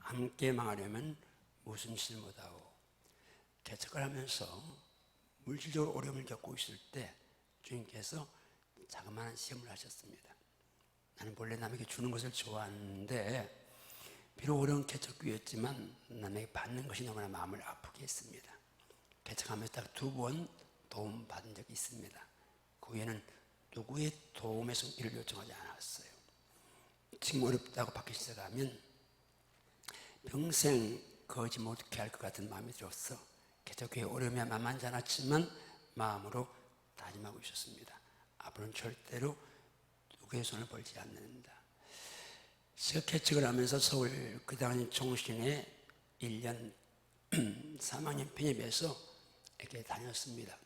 함께 망하려면 무슨 짓을 못하오. 개척을 하면서 물질적으로 어려움을 겪고 있을 때 주님께서 자그마한 시험을 하셨습니다. 나는 본래 남에게 주는 것을 좋아하는데 비록 어려운 개척교회였지만 남에게 받는 것이 너무나 마음을 아프게 했습니다. 개척하면서 딱 2번 도움 받은 적이 있습니다. 그 후에는 누구의 도움의 손길을 요청하지 않았어요. 지금 어렵다고 받기 시작하면 평생 거지 못게 할 것 같은 마음이 들었어. 개척교회 어려움이 만만치 않았지만 마음으로 다짐하고 있었습니다. 앞으로는 절대로 누구의 손을 벌지 않는다. 제가 개척을 하면서 서울 그 당시 종신에 1년 3학년 편입해서 이렇게 다녔습니다.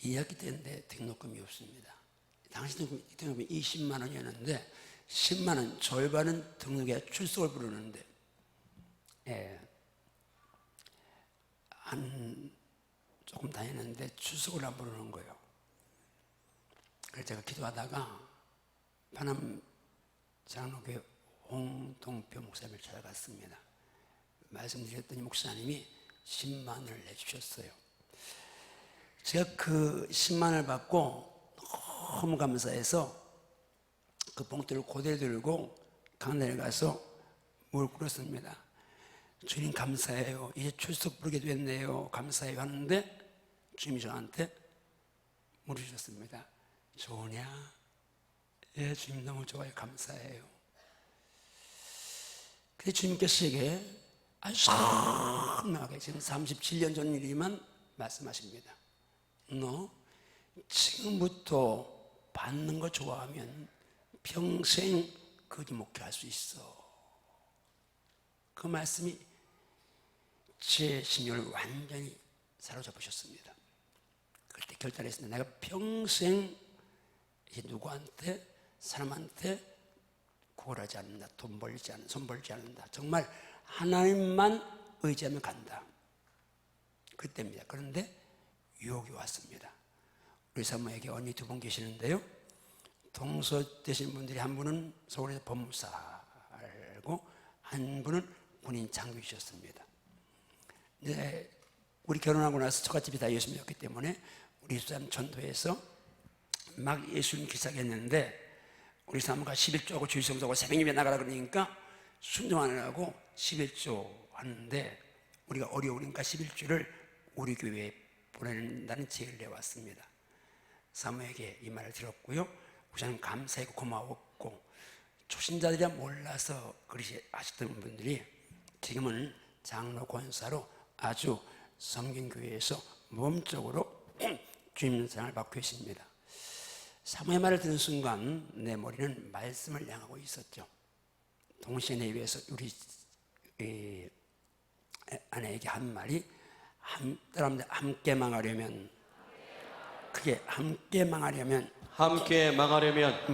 2학기 때인데 등록금이 없습니다. 당시 등록금이 20만 원이었는데 10만 원, 절반은 등록에 출석을 부르는데 조금 다녔는데 출석을 안 부르는 거예요. 그래서 제가 기도하다가 파남 장로교회 홍동표 목사님을 찾아갔습니다. 말씀드렸더니 목사님이 10만 원을 내주셨어요. 제가 그 10만 원을 받고 너무 감사해서 그 봉투를 고대 들고 강단에 가서 물 끓였습니다. 주님 감사해요. 이제 출석 부르게 됐네요. 감사해요 하는데 주님이 저한테 물으셨습니다. 좋으냐? 예, 주님 너무 좋아요. 감사해요. 근데 주님께서 제게 아주 선명하게 지금 37년 전 일이지만 말씀하십니다. 너 지금부터 받는 거 좋아하면 평생 거지 못게 할 수 있어. 그 말씀이 제 심령을 완전히 사로잡으셨습니다. 그때 결단했습니다. 내가 평생 이제 누구한테 사람한테 구걸하지 않는다. 돈 벌지 않는다. 손 벌지 않는다. 정말 하나님만 의지하면 간다. 그때입니다. 그런데 유혹이 왔습니다. 우리 사모에게 언니 2분 계시는데요. 동서 되신 분들이 한 분은 서울에서 법무사고 한 분은 군인 장교이셨습니다. 이제 우리 결혼하고 나서 처갓집이 다 예수님이었기 때문에 우리 집사람 전도해서 막 예수님 기사했는데 우리 사모가 11조하고 주일성수하고 새벽 예배 나가라 그러니까 순종하느라고 11조 하는데 우리가 어려우니까 11조를 우리 교회에 보낸다는 제의를 내왔습니다. 사모에게 이 말을 들었고요. 우선 감사하고 고마웠고 초신자들이라 몰라서 그러시 하셨던 분들이 지금은 장로 권사로 아주 성경교회에서 모범적으로 주님 사랑을 받고 계십니다. 사모의 말을 듣는 순간 내 머리는 말씀을 향하고 있었죠. 동시에 내 입에서 우리 아내에게 한 말이 사람들 함께 망하려면 그게 함께 망하려면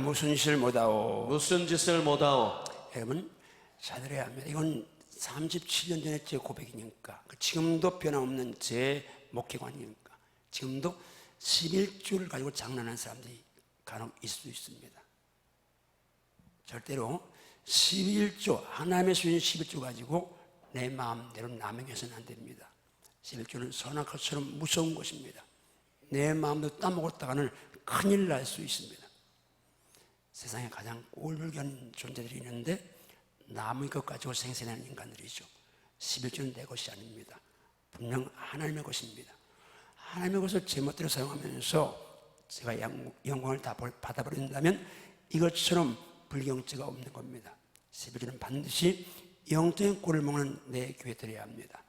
무슨 짓을 못하오. 무슨 짓을 못하오. 여러분 잘 들어야 합니다. 이건 37년 전에 제 고백이니까 지금도 변함없는 제 목회관이니까 지금도 11조를 가지고 장난하는 사람들이 간혹 있을 수 있습니다. 절대로 11조 하나님의 수인 11조 가지고 내 마음대로 남용해서는 안 됩니다. 11조는 선악과처럼 무서운 것입니다. 내 마음도 따먹었다가는 큰일 날 수 있습니다. 세상에 가장 꼴불견 존재들이 있는데 남의 것 가지고 생생하는 인간들이죠. 11조는 내 것이 아닙니다. 분명 하나님의 것입니다. 하나님의 것을 제멋대로 사용하면서 제가 영광을 다 받아버린다면 이것처럼 불경죄가 없는 겁니다. 11조는 반드시 영적인 꼴을 먹는 내 교회 들어야 합니다.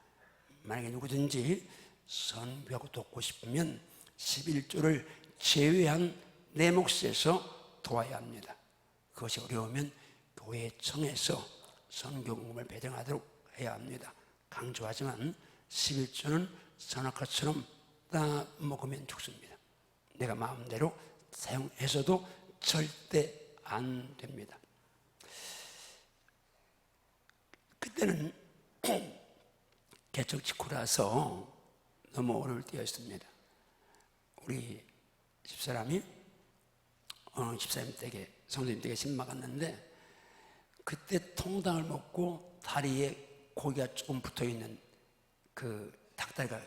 만약에 누구든지 선교하고 돕고 싶으면 11조를 제외한 내 몫에서 도와야 합니다. 그것이 어려우면 교회에 청해서 선교공금을 배정하도록 해야 합니다. 강조하지만 11조는 선악과처럼 따먹으면 죽습니다. 내가 마음대로 사용해서도 절대 안 됩니다. 그때는 개척 직후라서 너무 어려울 때였습니다. 우리 집사람이 집사님 댁에 성도님 댁에 집 막았는데 그때 통닭을 먹고 다 다리에 고기가 조금 붙어 있는 그 닭다리가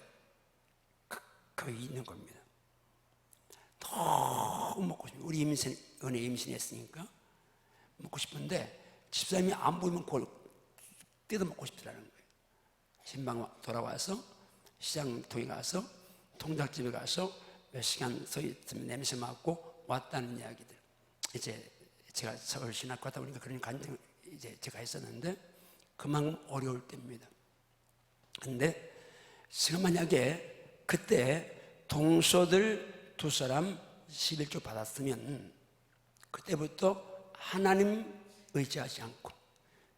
거기 있는 겁니다. 너무 먹고 싶어요. 우리 은혜 임신했으니까 먹고 싶은데 집사님이 안 보이면 그걸 뜯어 먹고 싶더라는 거예요. 신방 돌아와서 시장통에 가서 통닭집에 가서 몇 시간 서 있으면 냄새 맡고 왔다는 이야기들. 이제 제가 서울 신학교 가다 보니까 그런 간증 이제 제가 했었는데 그만큼 어려울 때입니다. 근데 제가 만약에 그때 동서들 두 사람 11조 받았으면 그때부터 하나님 의지하지 않고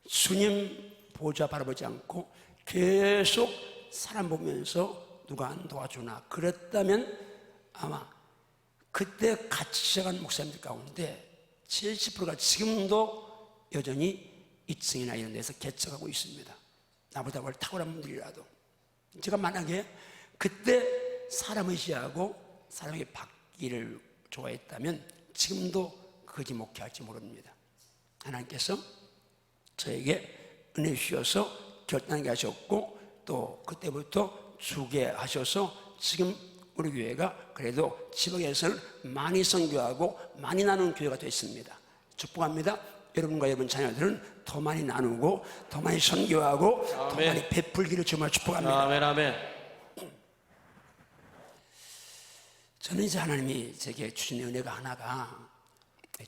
주님 보좌 바라보지 않고 계속 사람 보면서 누가 안 도와주나 그랬다면 아마 그때 같이 시작한 목사님들 가운데 70%가 지금도 여전히 2층이나 이런 데서 개척하고 있습니다. 나보다 훨 탁월한 분들이라도. 제가 만약에 그때 사람 의지하고 사람에게 받기를 좋아했다면 지금도 거지 목회할지 모릅니다. 하나님께서 저에게 은혜 주셔서 결단하게 하셨고 또 그때부터 주게 하셔서 지금 우리 교회가 그래도 지역에서는 많이 선교하고 많이 나누는 교회가 됐습니다. 축복합니다. 여러분과 여러분 자녀들은 더 많이 나누고 더 많이 선교하고 아멘. 더 많이 베풀기를 정말 축복합니다. 아멘, 아멘. 저는 이제 하나님이 제게 주신 은혜가 하나가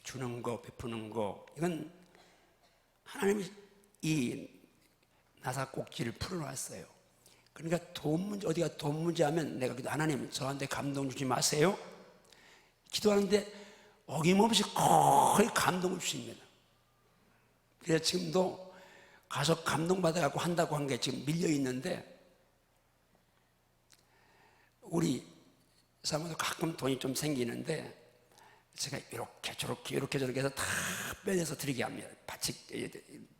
주는 거 베푸는 거 이건 하나님이 이 나사 꼭지를 풀어놨어요. 그러니까 돈 문제, 어디가 돈 문제 하면 내가 하나님 저한테 감동 주지 마세요. 기도하는데 어김없이 거의 감동을 주십니다. 그래서 지금도 가서 감동받아갖고 한다고 한 게 지금 밀려 있는데 우리 사모도 가끔 돈이 좀 생기는데 제가 이렇게 저렇게 해서 다 빼내서 드리게 합니다. 바치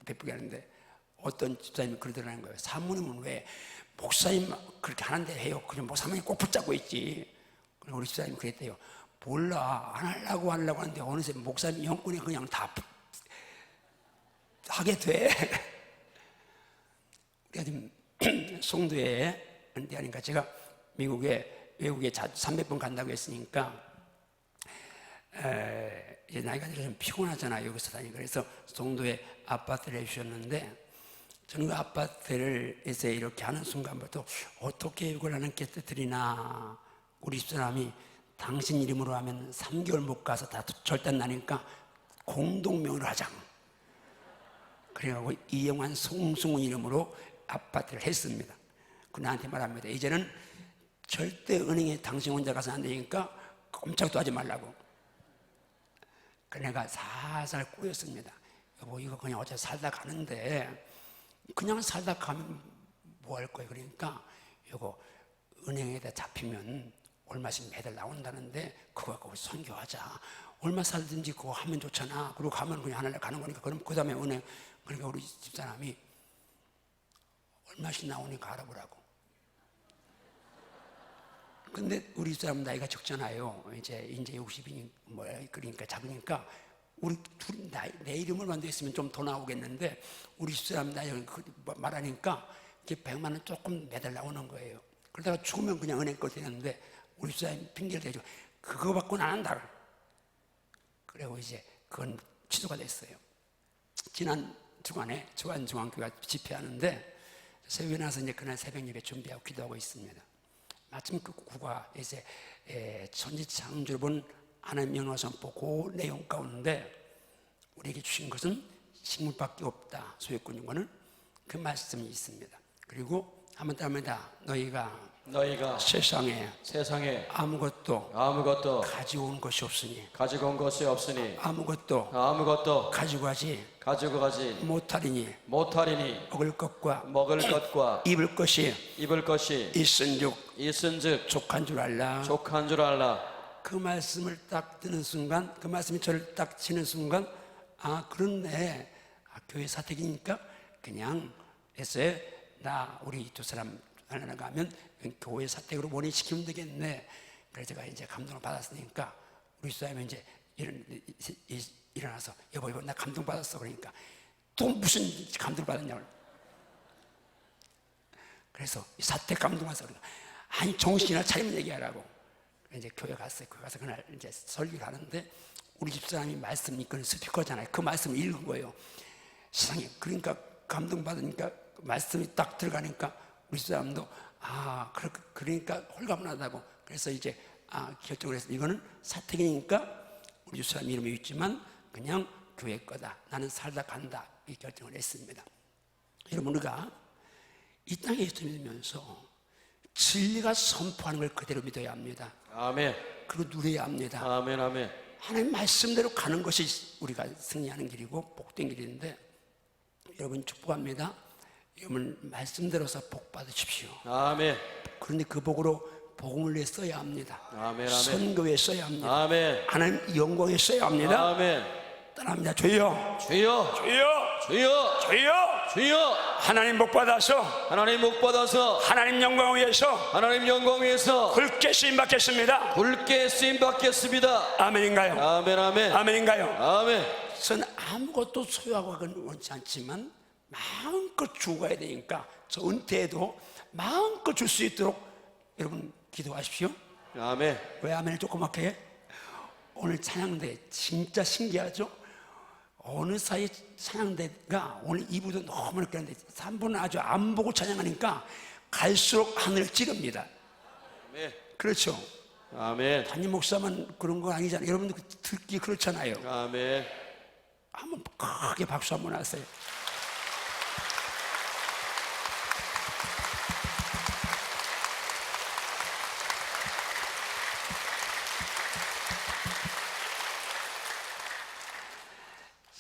베푸게 하는데 어떤 집사님이 그러더라는 거예요. 사모님은 왜 목사님 그렇게 하는데 해요? 그냥 뭐 사모님 꼭 붙잡고 있지. 그리고 우리 집사님이 그랬대요. 몰라 안 하려고 하는데 어느새 목사님 영권이 그냥 다 하게 돼. 우리가 지금 송도에 은퇴 하니까 제가 외국에 300번 간다고 했으니까 이제 나이가 들어서 좀 피곤하잖아요. 여기서 다니고. 그래서 송도에 아파트를 해주셨는데 저는 그 아파트를 이제 이렇게 하는 순간부터 어떻게 이걸 하나님께 드리나. 우리 집사람이 당신 이름으로 하면 3개월 못 가서 다 절단 나니까 공동명의로 하자. 그래가지고 이영환 송승훈 이름으로 아파트를 했습니다. 그 나한테 말합니다. 이제는 절대 은행에 당신 혼자 가서 안 되니까 꼼짝도 하지 말라고. 그 내가 살살 꼬였습니다. 여보 이거 그냥 어차피 살다 가는데 그냥 살다 가면 뭐 할 거예요. 그러니까 이거 은행에다 잡히면 얼마씩 매달 나온다는데 그거 갖고 선교하자. 얼마 살든지 그거 하면 좋잖아. 그리고 가면 그냥 하늘에 가는 거니까 그럼 그 다음에 은행. 그러니까 우리 집사람이 얼마씩 나오니까 알아보라고. 근데 우리 집사람 나이가 적잖아요. 이제 60이니 뭐 그러니까 작으니까 우리 둘이 내 이름을 만들었으면 좀 더 나오겠는데 우리 집사람 나이 말하니까 이게 100만 원 조금 매달 나오는 거예요. 그러다가 죽으면 그냥 은행 거 되는데 우리 집사람이 핑계를 대죠. 그거 받고는 안 한다. 그리고 이제 그건 취소가 됐어요. 지난 주간에 주안중앙교회가 집회하는데 새벽에 나서 이제 그날 새벽 예배 준비하고 기도하고 있습니다. 마침 그 구가 이제 천지창조를 본 하나님 영화 선포 그 내용 가운데 우리에게 주신 것은 식물밖에 없다. 소유권인과는 그 말씀이 있습니다. 그리고 한번 더 합니다. 너희가 세상에 아무것도 가지고 온 것이 없으니 아무것도 가지고 가지 못하리니 먹을 것과 입을 것이 있은즉 족한 줄 알라. 그 말씀을 딱 듣는 순간, 그 말씀이 저를 딱 치는 순간, 아 그렇네. 교회 사택이니까 그냥 했어요. 우리 두 사람 하나 가면 교회 사택으로 원인시키면 되겠네. 그래서 제가 이제 감동을 받았으니까 우리 집사람이 이제 일어나서 여보 나 감동 받았어. 그러니까 또 무슨 감동을 받았냐고. 그래서 사택 감동 와서 아니 정신이나 차리면 얘기하라고. 이제 교회 갔어요. 교회 가서 그날 이제 설교를 하는데 우리 집사람이 말씀 이끄는 스피커잖아요. 그 말씀을 읽은 거예요. 세상에. 그러니까 감동받으니까 말씀이 딱 들어가니까 우리 집사람도 그러니까 홀가분하다고. 그래서 이제 결정을 했어요. 이거는 사택이니까 우리 집사람 이름이 있지만 그냥 교회 거다. 나는 살다 간다. 이 결정을 했습니다. 여러분, 우리가 이 땅에 있으면서 진리가 선포하는 걸 그대로 믿어야 합니다. 아멘. 그리고 누려야 합니다. 아멘. 아멘. 하나님 말씀대로 가는 것이 우리가 승리하는 길이고 복된 길인데, 여러분 축복합니다. 여러분 말씀대로서 복 받으십시오. 아멘. 그런데 그 복으로 복음을 위해 써야 합니다. 아멘. 아멘. 선교에 써야 합니다. 아멘. 하나님 영광에 써야 합니다. 아멘. 따라합니다. 주여, 주여, 주여, 주여, 주여. 주여. 하나님 복 받아서 하나님 복 받아서 하나님 영광 위해서 하나님 영광 위해서 굵게 쓰임 받겠습니다. 굵게 쓰임 받겠습니다. 아멘인가요? 아멘. 아멘. 아멘인가요? 아멘. 저는 아무것도 소유하고 원치 않지만 마음껏 주고 가야 되니까 저 은퇴에도 마음껏 줄 수 있도록 여러분 기도하십시오. 아멘. 왜 아멘을 조그맣게 해? 오늘 찬양대 진짜 신기하죠? 어느 사이 찬양대가 오늘 2부도 너무 느꼈는데 3부는 아주 안 보고 찬양하니까 갈수록 하늘을 찌릅니다. 아멘. 그렇죠? 아멘. 담임 목사만 그런 거 아니잖아요. 여러분들 듣기 그렇잖아요. 아멘. 한번 크게 박수 한번 하세요.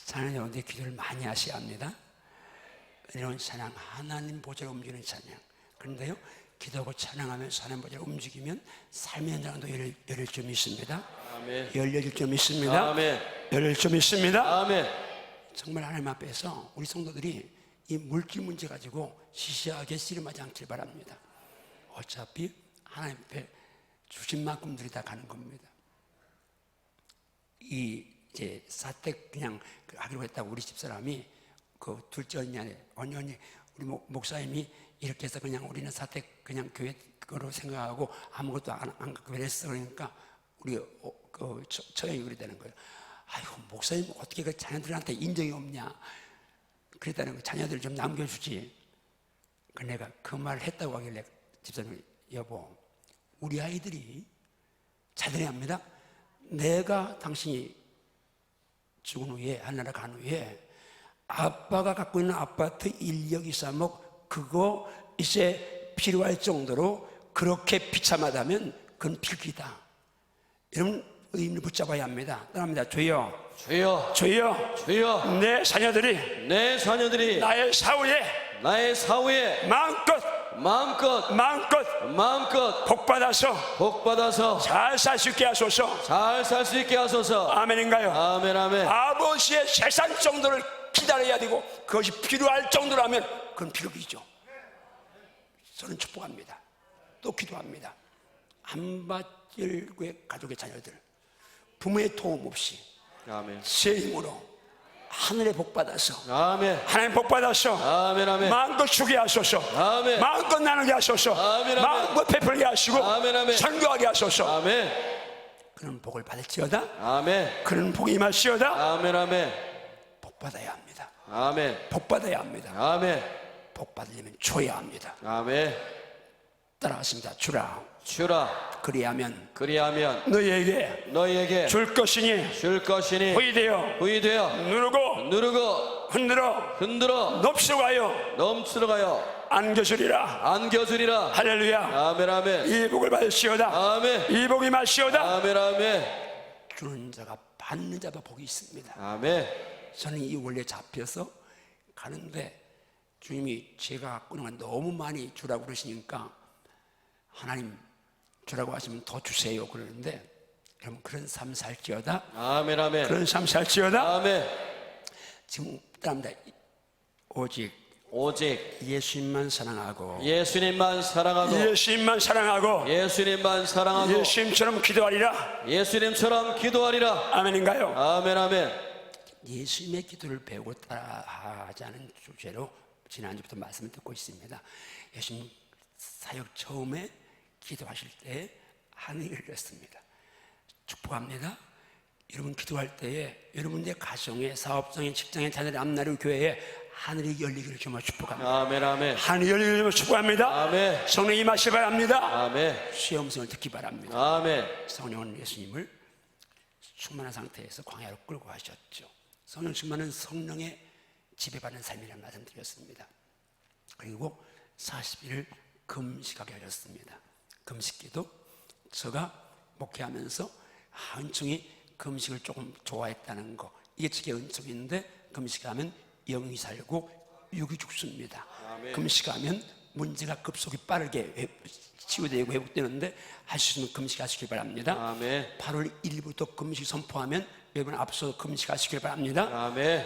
찬양 여러분들 기도를 많이 하셔야 합니다. 이런 찬양, 하나님 보좌를 움직이는 찬양. 그런데요, 기도하고 찬양하면서 하나님 보좌를 움직이면 삶의 현장도 열릴 점 있습니다. 아멘. 열려질 점 있습니다. 아멘. 열릴 점 있습니다. 아멘. 정말 하나님 앞에서 우리 성도들이 이 물질 문제 가지고 시시하게 씨름하지 않길 바랍니다. 어차피 하나님 앞에 주신 만큼 드리다 가는 겁니다. 이제 사택 그냥 하기로 했다고 우리 집사람이 그 둘째 언니 우리 목사님이 이렇게 해서 그냥 우리는 사택 그냥 교회 그거로 생각하고 아무것도 안 갖고 그랬어. 그러니까 우리 처형이 그래 되는 거예요. 아이고 목사님 어떻게 그 자녀들한테 인정이 없냐 그랬다는 거. 자녀들 좀 남겨주지. 그 내가 그 말을 했다고 하길래 집사님이 여보 우리 아이들이 잘 되어야 합니다. 내가 당신이 죽은 후에 하늘나라 간 후에 아빠가 갖고 있는 아파트 1억 2, 3억 그거 이제 필요할 정도로 그렇게 비참하다면 그건 필기다. 여러분 의미를 붙잡아야 합니다. 따라합니다. 주여, 주여, 주여, 주여. 내 자녀들이 나의 사후에 마음껏 복 받아서 잘 살 수 있게 하소서. 잘 살 수 있게 하소서. 아멘인가요? 아멘. 아멘. 아버지의 재산 정도를 기다려야 되고 그것이 필요할 정도라면 그건 필요이죠. 저는 축복합니다. 또 기도합니다. 안 받을 가족의 자녀들 부모의 도움 없이 아멘. 제 힘으로 하늘의 복 받아서 아멘. 하나님 복 받아서 아멘. 아멘. 마음껏 주게 하소서. 아멘. 마음껏 나누게 하소서. 아멘. 아멘. 마음껏 베풀게 하시고 아멘. 아멘. 선교하게 하소서. 아멘. 그런 복을 받을지어다. 아멘. 그런 복이 임할지어다. 아멘. 아멘. 복 받아야 합니다. 아멘. 복 받아야 합니다. 아멘. 복 받으려면 줘야 합니다. 아멘. 따라하십니다. 주라. 그리하면 너희에게 줄 것이니 후이되어 누르고 흔들어 넘치러 가요. 안겨주리라. 할렐루야. 아멘. 아멘. 이 복을 받으시오다. 아멘. 이 복이 마시오다. 아멘. 아멘. 주는 자가 받는 자도 복이 있습니다. 아멘. 저는 이 원리에 잡혀서 가는데 주님이 제가 갖고 있는 건 너무 많이 주라고 그러시니까 하나님 주라고 하시면 더 주세요 그러는데 여러분 그런 삶 살지어다. 아멘. 아멘. 그런 삶 살지어다. 아멘. 지금 따릅니다. 오직 예수님만 사랑하고 예수님만 사랑하고 예수님처럼 기도하리라. 아멘인가요? 아멘. 아멘. 예수님의 기도를 배우고 따라하자는 주제로 지난주부터 말씀을 듣고 있습니다. 예수님 사역 처음에 기도하실 때 하늘이 열렸습니다. 축복합니다. 여러분 기도할 때에 여러분의 가정에, 사업장에, 직장에, 자녀의 앞나라의 교회에 하늘이 열리기를 정말 축복합니다. 아멘, 아멘. 하늘이 열리기를 정말 축복합니다. 아멘. 성령 임하시기 바랍니다. 아멘. 주의 음성을 듣기 바랍니다. 아멘. 성령은 예수님을 충만한 상태에서 광야로 끌고 가셨죠. 성령 충만은 성령의 지배받는 삶이라는 말씀 드렸습니다. 그리고 40일을 금식하게 하셨습니다. 금식기도 제가 목회하면서 은총이 금식을 조금 좋아했다는 거, 이게 제 은총인데 금식하면 영이 살고 육이 죽습니다. 아멘. 금식하면 문제가 급속히 빠르게 치유되고 회복되는데 할 수 있으면 금식하시길 바랍니다. 아멘. 8월 1일부터 금식 선포하면 여러분 앞서 금식하시길 바랍니다. 아멘.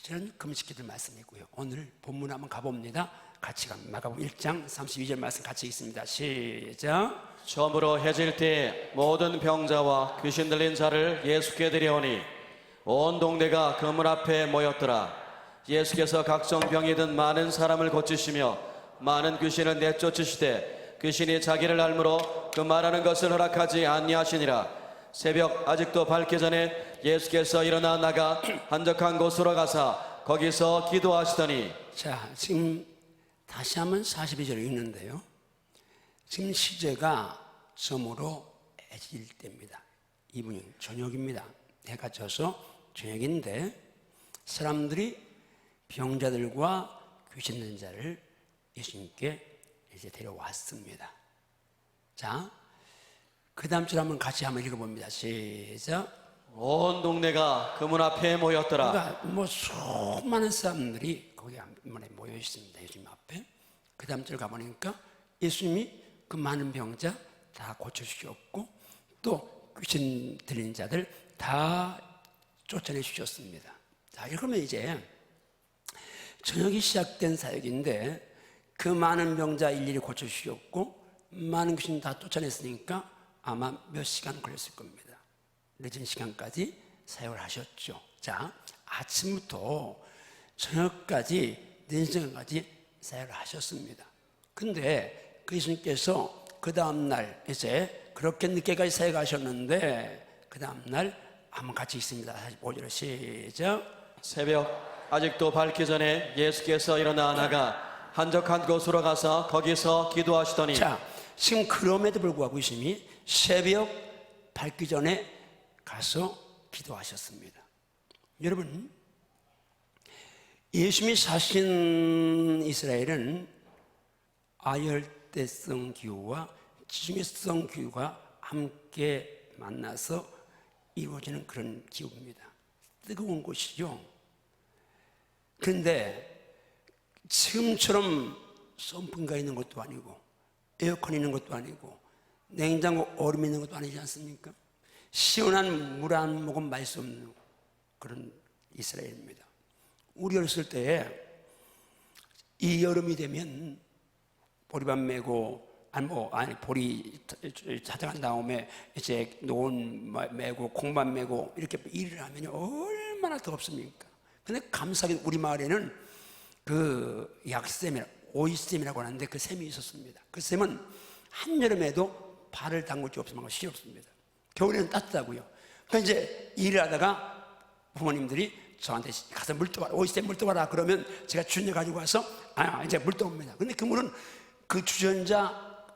저는 금식기들 말씀이고요. 오늘 본문 한번 가봅니다. 같이 갑니다. 마가복음 1장 32절 말씀 같이 있습니다. 시작. 처음으로 해질 때 모든 병자와 귀신 들린 자를 예수께 데려오니 온 동네가 그 문 앞에 모였더라. 예수께서 각종 병이 든 많은 사람을 고치시며 많은 귀신을 내쫓으시되 귀신이 자기를 앓므로 그 말하는 것을 허락하지 아니하시니라. 새벽 아직도 밝기 전에 예수께서 일어나 나가 한적한 곳으로 가사 거기서 기도하시더니. 자, 지금 다시 한번 42절을 읽는데요. 지금 시제가 점으로 해질 때입니다. 이분이 저녁입니다. 해가 져서 저녁인데 사람들이 병자들과 귀신 들린 자를 예수님께 이제 데려왔습니다. 자, 그 다음 줄 같이 한번 읽어봅니다. 시작. 온 동네가 그 문 앞에 모였더라. 그러니까 뭐 수많은 사람들이 거기 문에 모여 있습니다. 예수님 앞에. 그 다음 절 가보니까 예수님이 그 많은 병자 다 고쳐주셨고 또 귀신 들린 자들 다 쫓아내 주셨습니다. 자, 그러면 이제 저녁이 시작된 사역인데 그 많은 병자 일일이 고쳐주셨고 많은 귀신 다 쫓아냈으니까 아마 몇 시간 걸렸을 겁니다. 늦은 시간까지 사역을 하셨죠. 자, 아침부터 저녁까지 늦은 시간까지 사역을 하셨습니다. 근데 그 예수님께서 그 다음날 이제 그렇게 늦게까지 사역하셨는데 그 다음날 한번 같이 있습니다. 다시 5절 시작. 새벽 아직도 밝기 전에 예수께서 일어나 나가 한적한 곳으로 가서 거기서 기도하시더니. 자, 지금 그럼에도 불구하고 예수님이 새벽 밝기 전에 가서 기도하셨습니다. 여러분, 예수님이 사신 이스라엘은 아열대성 기후와 지중해성 기후가 함께 만나서 이루어지는 그런 기후입니다. 뜨거운 곳이죠. 그런데 지금처럼 선풍기가 있는 것도 아니고 에어컨 있는 것도 아니고 냉장고 얼음 있는 것도 아니지 않습니까? 시원한 물 한 모금 마실 수 없는 그런 이스라엘입니다. 우리 어렸을 때 이 여름이 되면 보리밥 메고 보리 찾아간 다음에 이제 논 메고 콩밥 메고 이렇게 일을 하면 얼마나 더웠습니까? 근데 감사하게 우리 마을에는 그 약샘이라 오이샘이라고 하는데 그 샘이 있었습니다. 그 샘은 한여름에도 발을 담글 수 없으면 시렵습니다. 겨울에는 따뜻하고요. 그러니까 이제 일을 하다가 부모님들이 저한테 가서 물 떠와라, 오이샘 물 떠와라 그러면 제가 주전자 가지고 와서 이제 물 떠옵니다. 근데 그 물은 그 주전자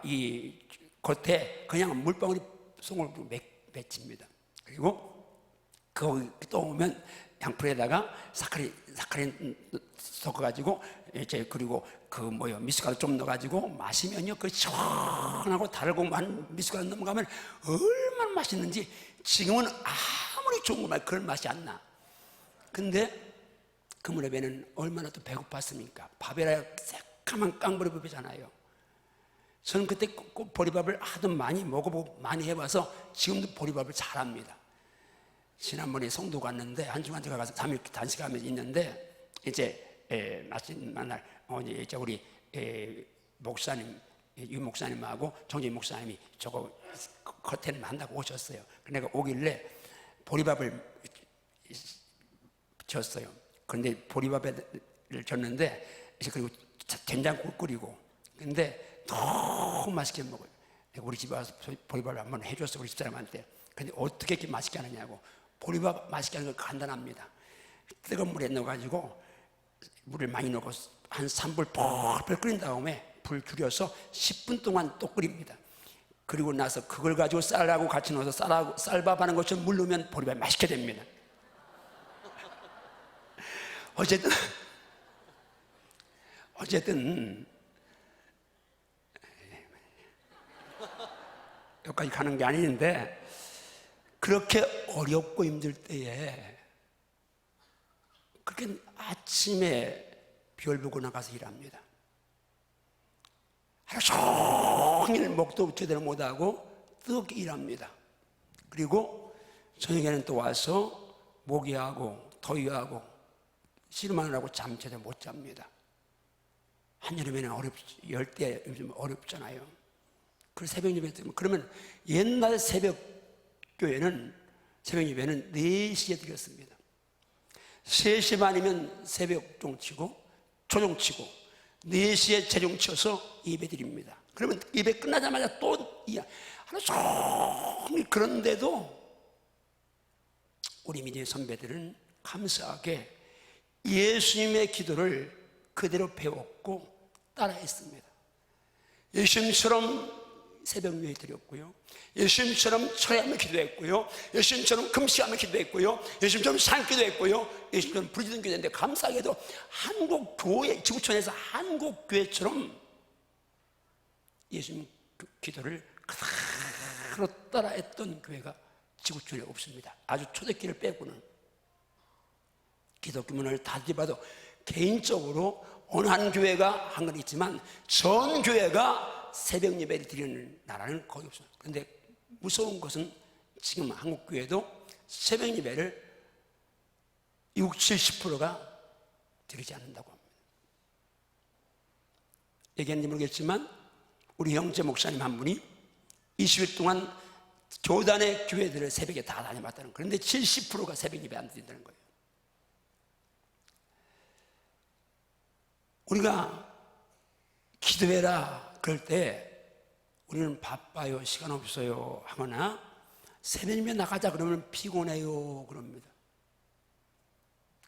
이 겉에 그냥 물방울이 송을 맺힙니다. 그리고 거기 떠오면 양풀에다가 사카린 섞어가지고 이제 그리고 미숫가루 좀 넣어가지고 마시면요 그 시원하고 달고 미숫가루 넘어가면 얼마나 맛있는지 지금은 아무리 좋은 거 그런 맛이 안 나. 근데 그 물에 배는 얼마나 또 배고팠습니까? 밥에다 새까만 깡보리밥이잖아요. 저는 그때 보리밥을 하도 많이 먹어보고 많이 해봐서 지금도 보리밥을 잘합니다. 지난번에 성도 갔는데 한중한 제가 가서 3일 단식하면서 있는데 이제 마침 만날 이제 우리 목사님 유 목사님하고 정진 목사님이 저거 커튼 한다고 오셨어요. 내가 오길래 보리밥을 줬어요. 그런데 보리밥을 줬는데 이제 그리고 된장국 끓이고. 근데 너무 맛있게 먹어요. 내가 우리 집에 와서 보리밥을 한번 해줬어, 우리 집사람한테. 근데 어떻게 이렇게 맛있게 하느냐고. 보리밥 맛있게 하는 거 간단합니다. 뜨거운 물에 넣어가지고 물을 많이 넣고 한 3불 펄펄 끓인 다음에 불 줄여서 10분 동안 또 끓입니다. 그리고 나서 그걸 가지고 쌀하고 같이 넣어서 쌀밥 하는 것처럼 물 넣으면 보리밥이 맛있게 됩니다. 어쨌든 여기까지 가는 게 아닌데, 그렇게 어렵고 힘들 때에 그렇게 아침에 별 보고 나가서 일합니다. 하루 종일 목도 제대로 못하고 뜨겁게 일합니다. 그리고 저녁에는 또 와서 모기하고 더위하고 씨름하느라고 잠 제대로 못 잡니다. 한여름에는 열대 요즘 어렵잖아요. 그 새벽 예배 때문에. 그러면 옛날 새벽 예배는 4시에 드렸습니다. 3시 반이면 새벽종 치고 조종 치고 4시에 재종 쳐서 예배 드립니다. 그러면 예배 끝나자마자 또 하루 종일. 그런데도 우리 믿음의 선배들은 감사하게 예수님의 기도를 그대로 배웠고 따라했습니다. 예수님처럼 새벽 예배 드렸고요, 예수님처럼 철야하며 기도했고요, 예수님처럼 금식하며 기도했고요, 예수님처럼 산기도 했고요, 예수님처럼 부르짖는 기도했는데, 감사하게도 한국 교회, 지구촌에서 한국 교회처럼 예수님 기도를 그대로 따라했던 교회가 지구촌에 없습니다. 아주 초대교회를 빼고는. 기독교 문화를 다 뒤봐도 개인적으로 어느 한 교회가 한 건 있지만 전 교회가 새벽 예배를 드리는 나라는 거의 없어요. 그런데 무서운 것은 지금 한국 교회도 새벽 예배를 60, 70%가 드리지 않는다고 합니다. 얘기했는지 모르겠지만 우리 형제 목사님 한 분이 20일 동안 교단의 교회들을 새벽에 다 다녀봤다는 거예요. 그런데 70%가 새벽 예배 안 드린다는 거예요. 우리가 기도해라 그럴 때 우리는 바빠요, 시간 없어요 하거나 새벽 예배 나가자 그러면 피곤해요 그럽니다.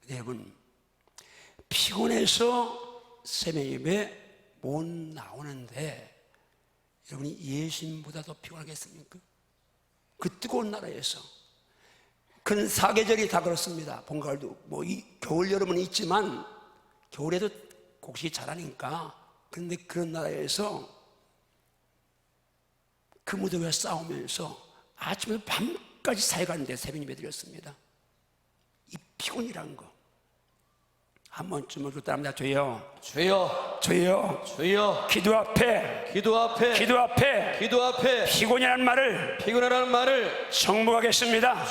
여러분, 피곤해서 새벽 예배 못 나오는데 여러분이 예수님보다 더 피곤하겠습니까? 그 뜨거운 나라에서. 그는 사계절이 다 그렇습니다. 봄, 가을도 겨울, 여름은 있지만 겨울에도 곡식이 자라니까. 그런데 그런 나라에서 그 무더위와 싸우면서 아침부터 밤까지 사역하는데 새벽 예배 드렸습니다. 이 피곤이란 거 한 번쯤은 그렇답니다. 주여, 주여, 주여, 주여. 기도 앞에 피곤이라는 말을 정복하겠습니다.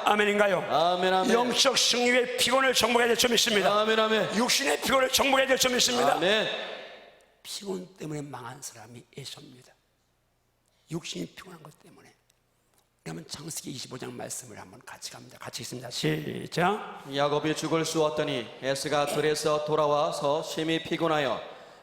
아멘인가요? 아멘, 아멘. 영적 승리의 피곤을 정복해야 될 줄 믿습니다. 아멘, 아멘. 육신의 피곤을 정복해야 될 줄 믿습니다. 아멘. 피곤 때문에 망한 사람이 에서입니다. 육신이 피곤한 것 때문에. 그러면 창세기 25장 말씀을 한번 같이 갑니다. 같이 읽습니다. 시작. 야곱이 죽을 쑤었더니 에스가 들에서 돌아와서 심히 피곤하여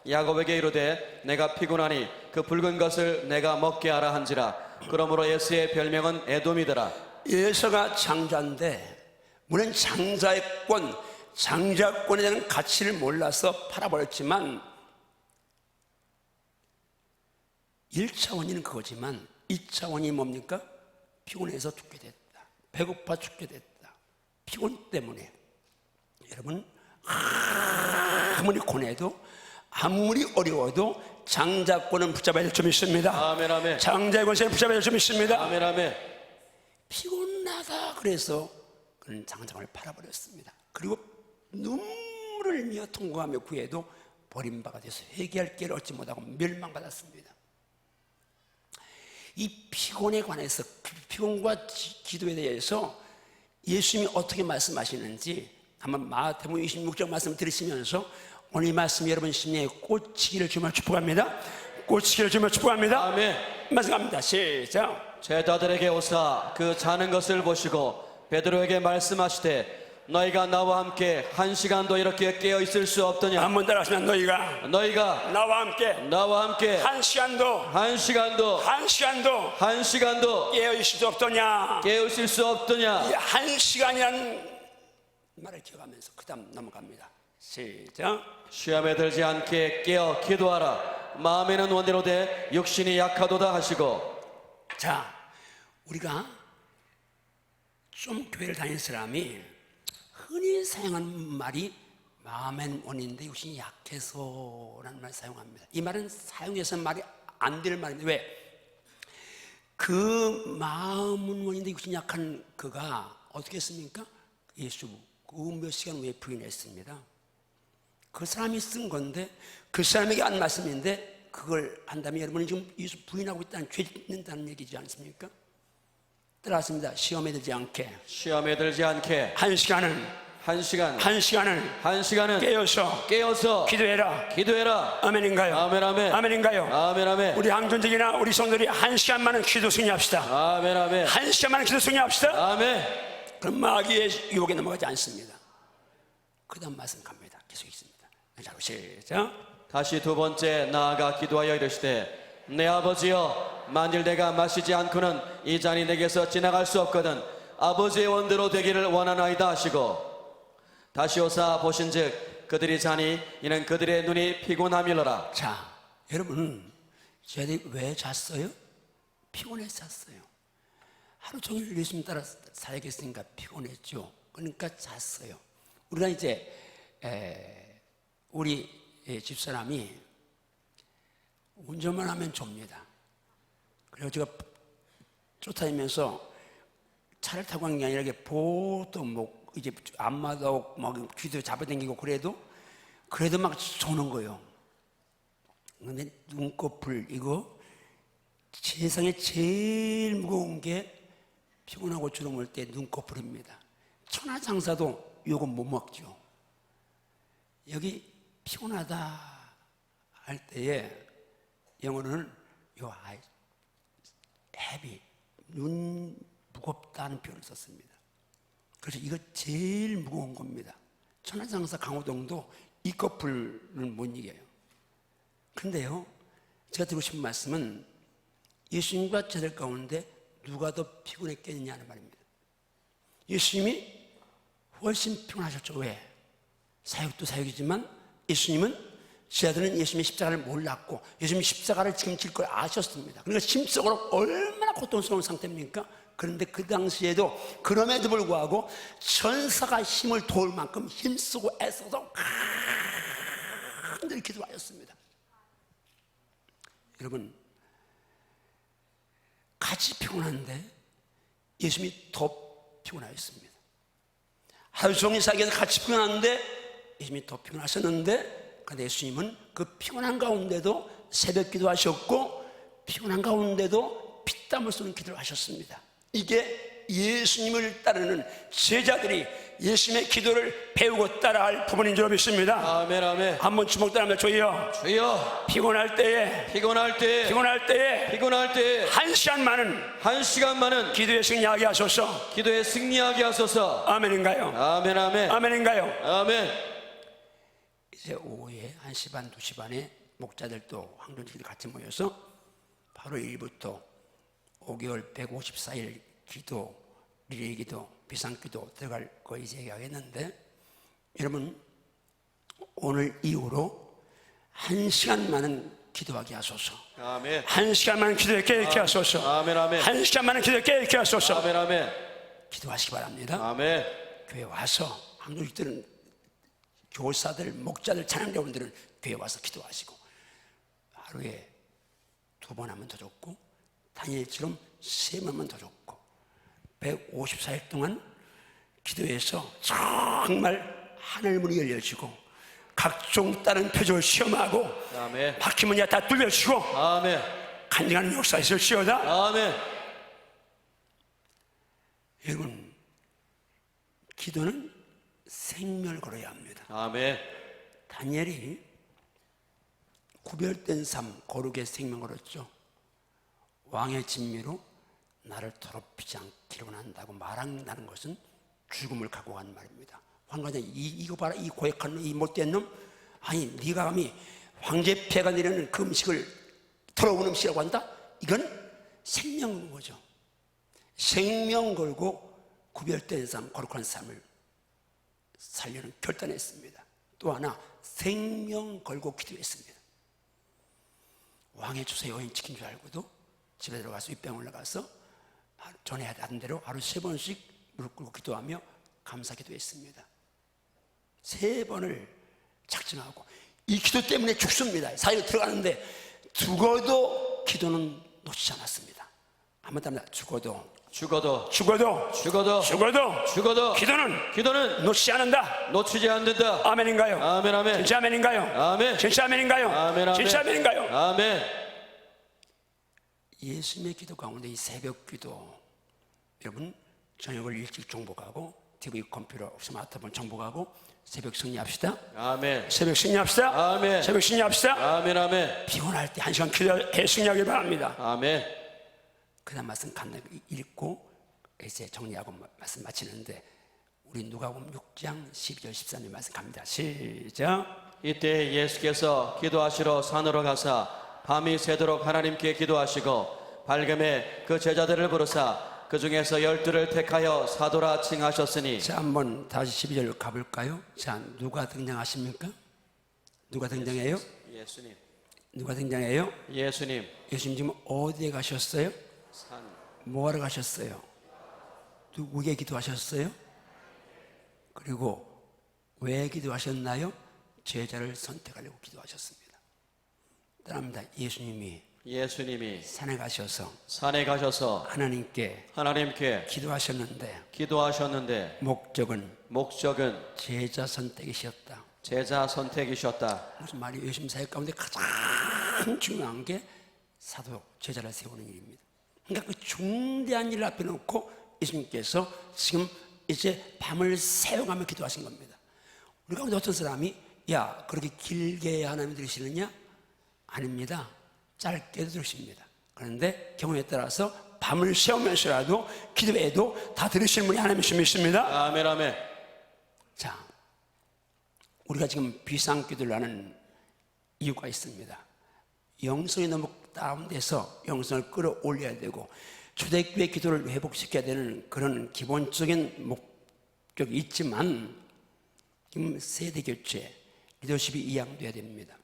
야곱에게 이르되 내가 피곤하니 그 붉은 것을 내가 먹게 하라 한지라. 그러므로 에스의 별명은 에돔이더라. 에서가 장자인데 물론 장자권에 대한 가치를 몰라서 팔아버렸지만 1차 원인은 그거지만 2차 원인이 뭡니까? 피곤해서 죽게 됐다. 배고파 죽게 됐다. 피곤 때문에. 여러분, 아무리 고뇌도 아무리 어려워도 장자권은 붙잡아야 될 줄 믿습니다. 아멘, 아멘. 장자의 권세는 붙잡아야 될 줄 믿습니다. 아멘, 아멘. 피곤하다 그래서 그는 장자권을 팔아버렸습니다. 그리고 눈물을 흘리며 통곡하며 구해도 버림받아 돼서 회개할 길을 얻지 못하고 멸망받았습니다. 이 피곤에 관해서, 피곤과 기도에 대해서 예수님이 어떻게 말씀하시는지 한번 마태복음 26장 말씀 들으시면서 오늘 이 말씀 여러분 심령에 꽂히기를 주님을 축복합니다. 꽂히기를 주님을 축복합니다. 아멘. 말씀합니다. 시작. 제자들에게 오사 그 자는 것을 보시고 베드로에게 말씀하시되 너희가 나와 함께 한 시간도 이렇게 깨어 있을 수 없더냐. 한번 따라하시면 너희가 너희가 나와 함께 한 시간도 한 시간도 깨어 있을 수 없더냐. 깨어 있을 수 없더냐. 이 한 시간이라는 말을 기억하면서 그 다음 넘어갑니다. 시작. 시험에 들지 않게 깨어 기도하라. 마음에는 원대로 돼 육신이 약하도다 하시고. 자, 우리가 좀 교회를 다니는 사람이 흔히 사용하는 말이 마음엔 원인데 육신이 약해서라는 말을 사용합니다. 이 말은 사용해서 말이 안 될 말인데 왜? 그 마음은 원인데 육신이 약한 그가 어떻게 했습니까? 예수 그 몇 시간 후에 부인했습니다. 그 사람이 쓴 건데 그 사람에게 한 말씀인데 그걸 한다면 여러분은 지금 예수 부인하고 있다는 죄 짓는다는 얘기지 않습니까? 따라왔습니다. 시험에 들지 않게 한 시간은 깨어서 기도해라. 아멘인가요? 아멘인가요? 우리 항존직이나 우리 성도들이 한 시간만은 기도 승리합시다. 한 시간만은 기도 승리합시다. 그럼 마귀의 유혹에 넘어가지 않습니다. 그 다음 말씀 갑니다. 계속 있습니다. 자, 시작. 다시 두 번째 나아가 기도하여 이르시되 내 아버지여 만일 내가 마시지 않고는 이 잔이 내게서 지나갈 수 없거든 아버지의 원대로 되기를 원하나이다 하시고 다시 오사 보신즉 그들이 자니 이는 그들의 눈이 피곤함이로라. 자, 여러분 저희들이 왜 잤어요? 피곤해서 잤어요. 하루 종일 예수님 따라 살겠으니까 피곤했죠. 그러니까 잤어요. 우리가 이제 우리 집사람이 운전만 하면 좁니다. 그리고 제가 쫓아다니면서 차를 타고 간 게 아니라 이게 보통 뭐 이제 앞마다 막 귀도 잡아당기고 그래도 막 조는 거예요. 근데 눈꺼풀 이거 세상에 제일 무거운 게 피곤하고 주름을 때 눈꺼풀입니다. 천하장사도 요거 못 먹죠. 여기 피곤하다 할 때에 영어로는 요 아이 헤비 눈 무겁다는 표현을 썼습니다. 그래서 이거 제일 무거운 겁니다. 천하장사 강호동도 이 커플을 못 이겨요. 근데요, 제가 드리고 싶은 말씀은 예수님과 제자들 가운데 누가 더 피곤했겠느냐는 말입니다. 예수님이 훨씬 피곤하셨죠. 왜? 사역도 사역이지만 예수님은 제자들은 예수님의 십자가를 몰랐고 예수님이 십자가를 지금 질 걸 아셨습니다. 그러니까 심적으로 얼마나 고통스러운 상태입니까? 그런데 그 당시에도 그럼에도 불구하고 천사가 힘을 도울 만큼 힘쓰고 애써서 간절히 기도하였습니다. 여러분 같이 피곤한데 예수님이 더 피곤하였습니다. 하루 종일 살기에서 같이 피곤한데 예수님이 더 피곤하셨는데 그런데 예수님은 그 피곤한 가운데도 새벽 기도하셨고 피곤한 가운데도 피땀을 쏘는 기도를 하셨습니다. 이게 예수님을 따르는 제자들이 예수님의 기도를 배우고 따라할 부분인 줄 믿습니다. 아멘. 한번 주먹 따라하면 주여 피곤할 때에 한 시간만은 기도에 승리하게 하소서. 아멘인가요? 아멘. 이제 오후에 1시 반, 2시 반에 목자들도 황존직들이 같이 모여서 바로 1일부터 5개월 154일 기도, 리레이 기도, 비상기도 들어갈 거 이제 얘기하겠는데 여러분 오늘 이후로 1시간만은 기도하게 하소서. 아멘. 1시간만은 기도에 깨있게 하소서. 아멘. 1시간만은 기도에 깨있게 하소서. 아멘. 기도하시기 바랍니다. 아멘. 교회 와서 황존직들은 교사들, 목자들, 찬양자분들은 교회 와서 기도하시고 하루에 2번 하면 더 좋고 다니엘처럼 3번 하면 더 좋고 154일 동안 기도해서 정말 하늘문이 열려지고 각종 다른 표적을 시험하고 아멘. 막힌 문이 다 뚫려지고 아멘. 간증하는 역사 있을지어다. 아멘. 여러분 기도는 생명을 걸어야 합니다. 아멘. 다니엘이 구별된 삶 거룩의 생명 걸었죠. 왕의 진미로 나를 더럽히지 않기를 원한다고 말한다는 것은 죽음을 각오한 말입니다. 황관장 이거 봐라, 이 고약한 이 못된 놈, 아니 네가 감히 황제폐가 내리는 그 음식을 더러운 음식이라고 한다? 이건 생명 거죠. 생명 걸고 구별된 삶, 거룩한 삶을 살려는 결단했습니다. 또 하나 생명 걸고 기도했습니다. 왕의 주소 여인 지킨 줄 알고도 집에 들어가서 윗병 올라가서 전에 하던 대로 하루 3번씩 무릎 꿇고 기도하며 감사 기도했습니다. 3번을 작정하고 이 기도 때문에 죽습니다. 사회로 들어가는데 죽어도 기도는 놓치지 않았습니다. 한번 답니다. 죽어도 기도는 놓치지 않는다. 놓치지 않는다. 아멘인가요? 아멘, 아멘. 진짜 아멘인가요? 아멘. 진짜 아멘인가요? 아멘, 아멘. 진짜 아멘인가요? 아멘. 예수님의 기도 가운데 이 새벽 기도, 여러분 저녁을 일찍 정복하고 TV 컴퓨터 스마트폰 정복하고 새벽 승리합시다. 아멘. 새벽 승리합시다. 아멘. 새벽 승리합시다. 아멘, 아멘. 피곤할 때 1시간 기도해 승리하길 바랍니다. 아멘. 그 다음 말씀 간단히 읽고 이제 정리하고 말씀 마치는데, 우리 누가복음 6장 12절 13절 말씀 갑니다. 시작. 이때 예수께서 기도하시러 산으로 가사 밤이 새도록 하나님께 기도하시고 밝음에 그 제자들을 부르사 그 중에서 12를 택하여 사도라 칭하셨으니. 자, 한번 다시 12절 가볼까요? 자, 누가 등장하십니까? 누가 등장해요? 예수님. 누가 등장해요? 예수님. 예수님 지금 어디에 가셨어요? 산. 뭐하러 가셨어요? 누구에게 기도하셨어요? 그리고 왜 기도하셨나요? 제자를 선택하려고 기도하셨습니다. 따라합니다. 예수님이 산에 가셔서 하나님께 기도하셨는데 목적은 제자 선택이셨다. 무슨 말이에요? 예수님 사역 가운데 가장 중요한 게 사도 제자를 세우는 일입니다. 그러니까 그 중대한 일을 앞에 놓고 예수님께서 지금 이제 밤을 새워가며 기도하신 겁니다. 우리 가운데 어떤 사람이 야, 그렇게 길게 하나님 들으시느냐? 아닙니다. 짧게도 들으십니다. 그런데 경우에 따라서 밤을 새우면서라도 기도해도 다 들으시는 분이 하나님이신 믿습니다. 아멘, 아멘. 자, 우리가 지금 비상기도를 하는 이유가 있습니다. 영성이 너무 다운돼서 영성을 끌어올려야 되고 초대교회 기도를 회복시켜야 되는 그런 기본적인 목적이 있지만, 지금 세대교체, 리더십이 이양돼야 됩니다.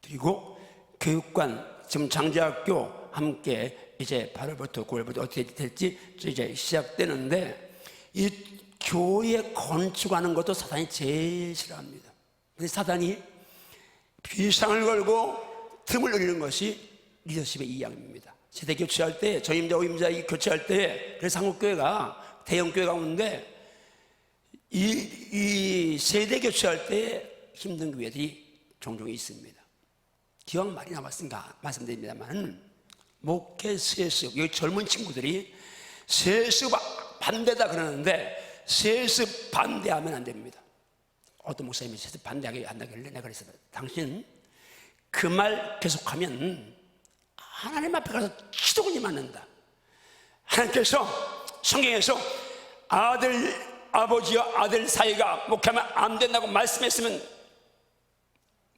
그리고 교육관, 지금 장제학교 함께 이제 8월부터 9월부터 어떻게 될지 이제 시작되는데, 이 교회 건축하는 것도 사단이 제일 싫어합니다. 근데 사단이 비상을 걸고 틈을 노리는 것이 리더십의 이양입니다. 세대 교체할 때, 전임자, 후임자 교체할 때, 그래서 한국교회가 대형교회 가운데 이 세대 교체할 때 힘든 교회들이 종종 있습니다. 기왕 말이 나왔으니까 말씀드립니다만, 목회 세습, 여기 젊은 친구들이 세습 반대다 그러는데 세습 반대하면 안 됩니다. 어떤 목사님이 세습 반대하게 한다길래 내가 그랬어요. 당신 그 말 계속하면 하나님 앞에 가서 치도군이 맞는다. 하나님께서 성경에서 아버지와 아들 사이가 목회하면 안 된다고 말씀했으면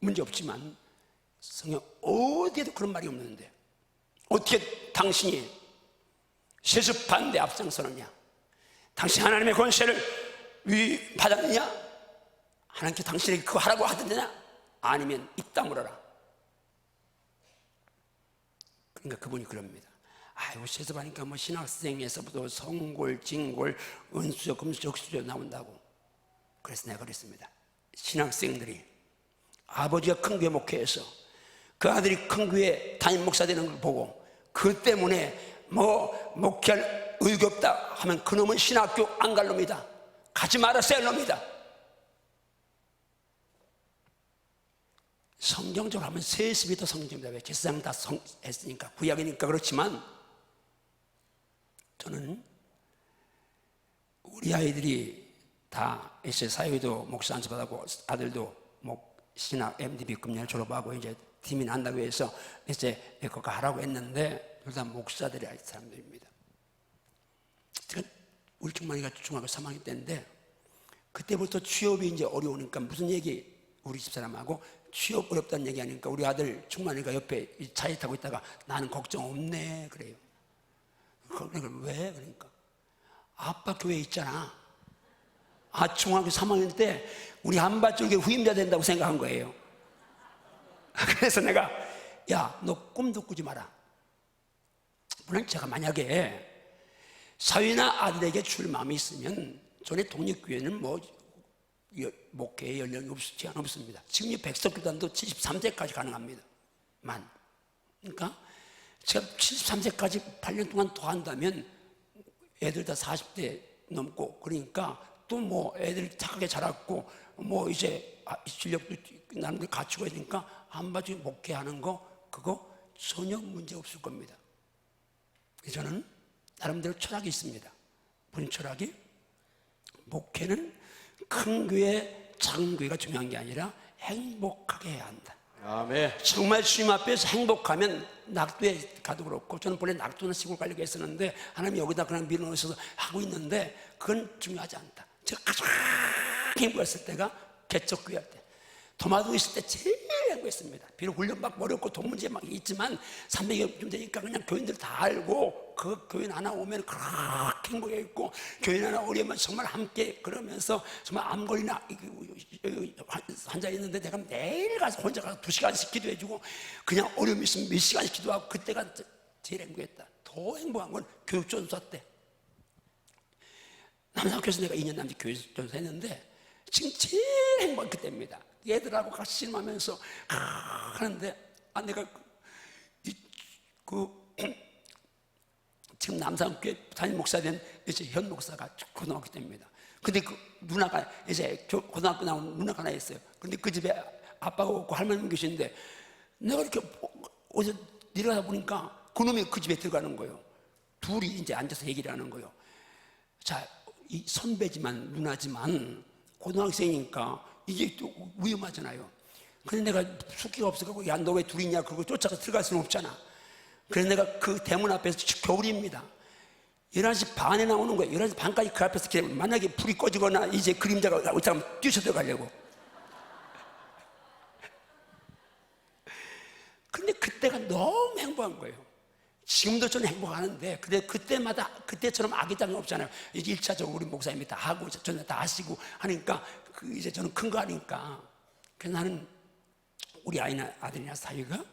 문제 없지만, 성경 어디에도 그런 말이 없는데 어떻게 당신이 세습 반대 앞장서느냐? 당신 하나님의 권세를 받았느냐? 하나님께 당신에게 그거 하라고 하던데냐? 아니면 입 다물어라. 그러니까 그분이 그럽니다. 아이고, 세습하니까 뭐 신학생에서부터 성골, 진골, 은수저, 금수저, 흑수저 나온다고. 그래서 내가 그랬습니다. 신학생들이 아버지가 큰 교회 목회해서 그 아들이 큰 교회 담임 목사 되는 걸 보고 그 때문에 뭐 목회할 의욕이 없다 하면 그놈은 신학교 안 갈 놈이다. 가지 말았어야 할 놈이다. 성경적으로 하면 세습이 더 성경입니다. 왜? 제사장 다 했으니까, 구약이니까. 그렇지만 저는 우리 아이들이 다 이제 사회도 목사 안수받고 아들도 신학 MDB 금년 졸업하고 이제 팀이 난다고 해서 이제 그거 하라고 했는데 둘 다 목사들이 할 사람들입니다. 우리 충만이가 중학교 3학년 때인데 그때부터 취업이 이제 어려우니까 무슨 얘기 우리 집사람하고 취업 어렵다는 얘기 하니까 우리 아들 충만이가 옆에 차에 타고 있다가 나는 걱정 없네 그래요. 그러니까 왜? 그러니까 아빠 교회 있잖아. 중학교 3학년 때 우리 한밭줄기 후임자 된다고 생각한 거예요. 그래서 내가 야, 너 꿈도 꾸지 마라. 물론 제가 만약에 사위나 아들에게 줄 마음이 있으면 전에 독립교회는 뭐 목회의 연령이 제한 없습니다. 지금 이 백석교단도 73세까지 가능합니다. 그러니까 제가 73세까지 8년 동안 더 한다면 애들 다 40대 넘고 그러니까 또 뭐 애들 착하게 자랐고 뭐 이제 실력도 나름대로 갖추고 있으니까 한바지 목회하는 거 그거 전혀 문제 없을 겁니다. 저는 나름대로 철학이 있습니다. 무슨 철학이? 목회는 큰 교회, 작은 교회가 중요한 게 아니라 행복하게 해야 한다. 아멘. 정말 주님 앞에서 행복하면 낙도에 가도 그렇고 저는 본래 낙도는 시골 가려고 했었는데 하나님이 여기다 그냥 밀어넣으셔서 하고 있는데 그건 중요하지 않다. 제가 가장 행복했을 때가 개척교회 할 때 도마도 있을 때 제일 행복했습니다. 비록 훈련 받고 어렵고 돈 문제 막 있지만 300여 좀 되니까 그냥 교인들 다 알고 그 교인 하나 오면 그렇게 행복했고 교인 하나 오려면 정말 함께 그러면서 정말 암 걸린 환자 있는데 내가 매일 가서 혼자 가서 2시간씩 기도해주고 그냥 어려움 있으면 몇 시간씩 기도하고 그때가 제일 행복했다. 더 행복한 건 교육전사 때 남산교에서 내가 2년 남짓 교육전사 했는데 지금 제일 행복한 그때입니다. 애들하고 같이 씨름하면서 하는데 내가 지금 남산교회 담임 목사 된 이제 현 목사가 고등학교 때입니다. 근데 그 누나가 이제 고등학교 나온 누나가 하나 있어요. 근데 그 집에 아빠가 없고 할머님 계시는데 내가 이렇게 어디서 내려가다 보니까 그놈이 그 집에 들어가는 거예요. 둘이 이제 앉아서 얘기를 하는 거예요. 자, 이 선배지만 누나지만 고등학생이니까 이게 또 위험하잖아요. 근데 내가 숙기가 없어가지고 야, 너 왜 둘이 있냐 그러고 쫓아가 들어갈 수는 없잖아. 그래서 내가 그 대문 앞에서 겨울입니다. 11시 반에 나오는 거예요. 11시 반까지 그 앞에서 기다리고 만약에 불이 꺼지거나 이제 그림자가 어쩌면 뛰쳐들어가려고. 근데 그때가 너무 행복한 거예요. 지금도 저는 행복하는데 근데 그때마다 그때처럼 악의장이 없잖아요. 이제 1차적으로 우리 목사님이 다 하고 저는 다 하시고 하니까 이제 저는 큰 거 하니까 그래서 나는 우리 아들이나 사위가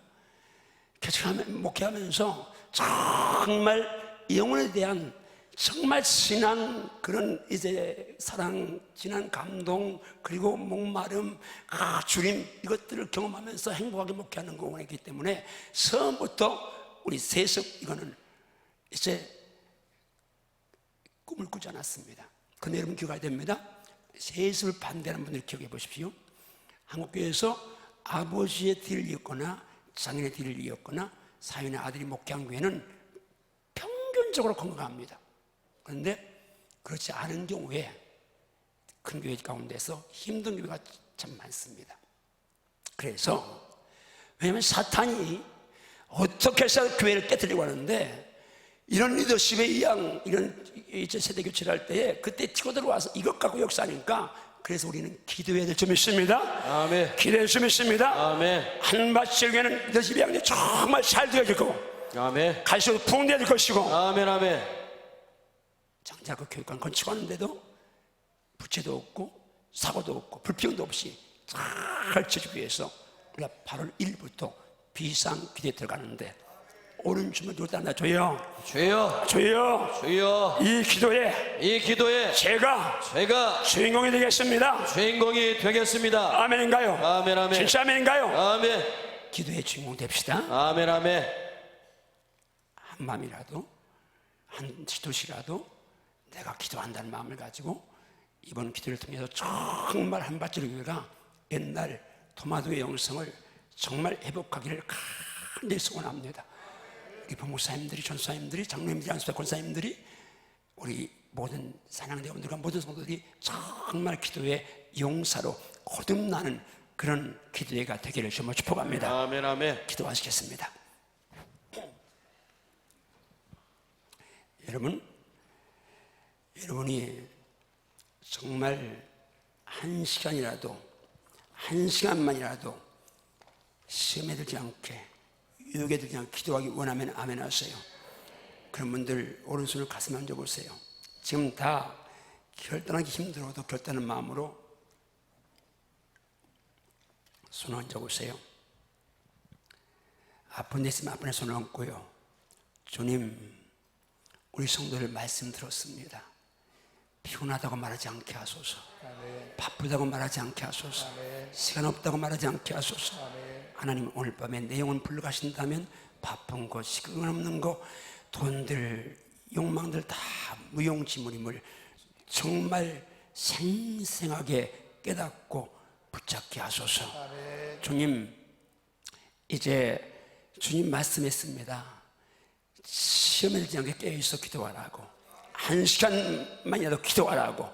목회하면서 정말 영혼에 대한 정말 진한 그런 이제 사랑, 진한 감동 그리고 목마름, 주님 이것들을 경험하면서 행복하게 목회하는 거 원했기 때문에 처음부터 우리 세습 이거는 이제 꿈을 꾸지 않았습니다. 근데 여러분 기억해야 됩니다. 세습을 반대하는 분들 기억해 보십시오. 한국교회에서 아버지의 뒤를 이었거나 장인의 뒤를 이었거나 사위나 아들이 목회한 교회는 평균적으로 건강합니다. 그런데 그렇지 않은 경우에 큰 교회 가운데서 힘든 교회가 참 많습니다. 그래서 왜냐하면 사탄이 어떻게 해서 교회를 깨뜨리려고 하는데 이런 리더십의 이런 세대 교체를 할 때에 그때 치고 들어와서 이것 갖고 역사하니까 그래서 우리는 기도해야 될 점이 있습니다. 아멘. 기도해야 될 점이 있습니다. 아멘. 한밭질교회는 리더십이 양이 정말 잘 되어질 거고 아멘. 갈수록 부흥되어질 것이고 아멘. 아멘. 장자고 교육관 건축 하는데도 부채도 없고 사고도 없고 불평도 없이 잘 지키기 위해서 우리가 8월 1일부터 비상기도에 들어가는데 오른손을 누르다 주여 주여 주여 주여 이 기도에 제가 주인공이 되겠습니다. 주인공이 되겠습니다. 아멘인가요? 아멘. 아멘. 진짜 아멘인가요? 아멘. 기도의 주인공 됩시다. 아멘. 아멘. 한 마음이라도 한 시도시라도 내가 기도한다는 마음을 가지고 이번 기도를 통해서 정말 한밭질 교회가 옛날 토마토의 영성을 정말 회복하기를 간절히 소원합니다. 우리 법목사님들이, 전사님들이, 장로님들이, 안수사 권사님들이, 우리 모든 사랑대원들과 모든 성도들이 정말 기도의 용사로 거듭나는 그런 기도회가 되기를 정말 축복합니다. 아멘. 아멘. 기도하시겠습니다. 여러분, 여러분이 정말 한 시간만이라도 시험에 들지 않게, 유혹에 들지 않게 기도하기 원하면 아멘 하세요. 그런 분들 오른손을 가슴에 얹어보세요. 지금 다 결단하기 힘들어도 결단하는 마음으로 손을 얹어보세요. 아픈 데 있으면 아픈 데 손을 얹고요. 주님, 우리 성도들 말씀 들었습니다. 피곤하다고 말하지 않게 하소서. 바쁘다고 말하지 않게 하소서. 시간 없다고 말하지 않게 하소서. 하나님, 오늘 밤에 내 영혼 불러가신다면 바쁜 거, 시간 없는 거, 돈들, 욕망들 다 무용지물임을 정말 생생하게 깨닫고 붙잡게 하소서. 주님, 이제 주님 말씀했습니다. 시험에 들지 않게 깨어있어 기도하라고. 한 시간만이라도 기도하라고.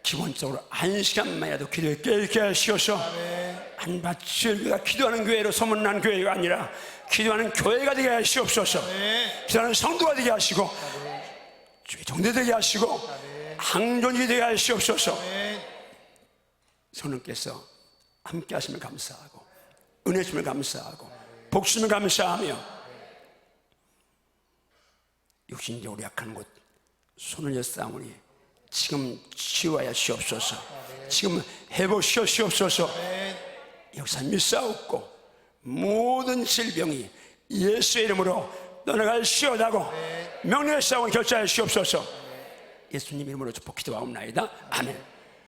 기본적으로 한 시간만이라도 기도에 깨어있게 하시옵소서. 한밭을 기도하는 교회로 소문난 교회가 아니라 기도하는 교회가 되게 하시옵소서. 기도하는 성도가 되게 하시고 주의 정대되게 하시고 항존이 되게 하시옵소서. 성령께서 함께 하심을 감사하고 은혜 주심을 감사하고 복 주심을 감사하며 육신적으로 약한 곳 손을 여싸우니 지금 치유하여 주옵소서. 지금 회복시키옵소서. 역사 믿사옵고 모든 질병이 예수의 이름으로 떠나갈시어다고 명령하시고 결정하여 주옵소서. 예수님 이름으로 축복 기도하옵나이다. 아멘.